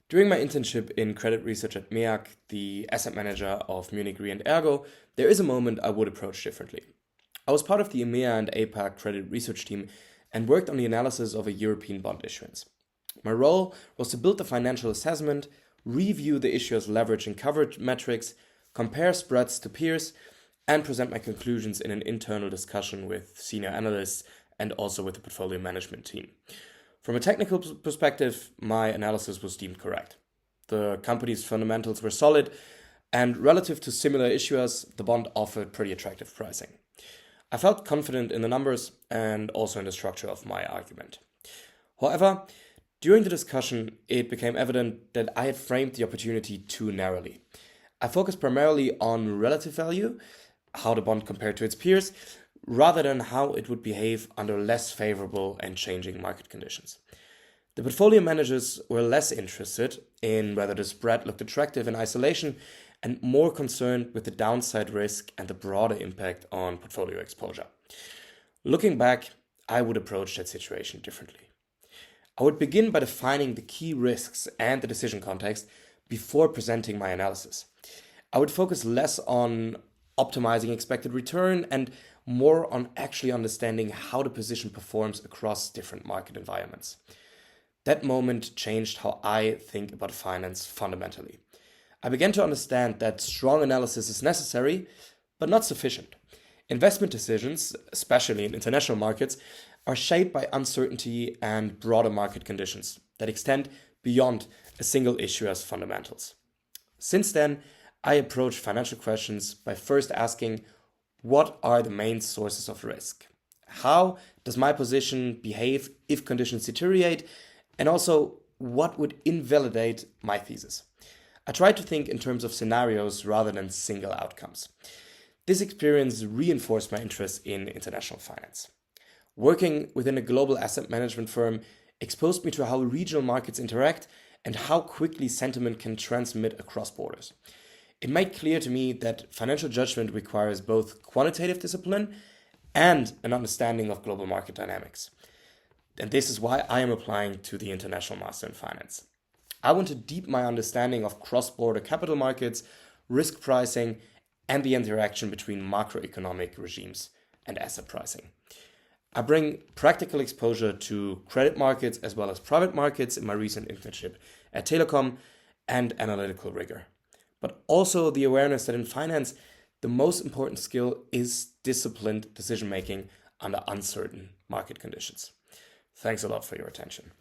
During my internship in credit research at MEAG, the asset manager of Munich Re and Ergo, there is a moment I would approach differently. I was part of the EMEA and APAC credit research team and worked on the analysis of a European bond issuance. My role was to build the financial assessment, review the issuer's leverage and coverage metrics, compare spreads to peers, and present my conclusions in an internal discussion with senior analysts and also with the portfolio management team. From a technical perspective, my analysis was deemed correct. The company's fundamentals were solid, and relative to similar issuers, the bond offered pretty attractive pricing. I felt confident in the numbers and also in the structure of my argument. However, during the discussion, it became evident that I had framed the opportunity too narrowly. I focused primarily on relative value, how the bond compared to its peers, rather than how it would behave under less favorable and changing market conditions. The portfolio managers were less interested in whether the spread looked attractive in isolation and more concerned with the downside risk and the broader impact on portfolio exposure. Looking back, I would approach that situation differently. I would begin by defining the key risks and the decision context before presenting my analysis. I would focus less on optimizing expected return and more on actually understanding how the position performs across different market environments. That moment changed how I think about finance fundamentally. I began to understand that strong analysis is necessary, but not sufficient. Investment decisions, especially in international markets, are shaped by uncertainty and broader market conditions that extend beyond a single issuer's fundamentals. Since then, I approach financial questions by first asking, what are the main sources of risk? How does my position behave if conditions deteriorate? And also, what would invalidate my thesis? I try to think in terms of scenarios rather than single outcomes. This experience reinforced my interest in international finance. Working within a global asset management firm exposed me to how regional markets interact and how quickly sentiment can transmit across borders. It made clear to me that financial judgment requires both quantitative discipline and an understanding of global market dynamics. And this is why I am applying to the International Master in Finance. I want to deepen my understanding of cross-border capital markets, risk pricing, and the interaction between macroeconomic regimes and asset pricing. I bring practical exposure to credit markets as well as private markets in my recent internship at Telecom and analytical rigor. But also the awareness that in finance, the most important skill is disciplined decision-making under uncertain market conditions. Thanks a lot for your attention.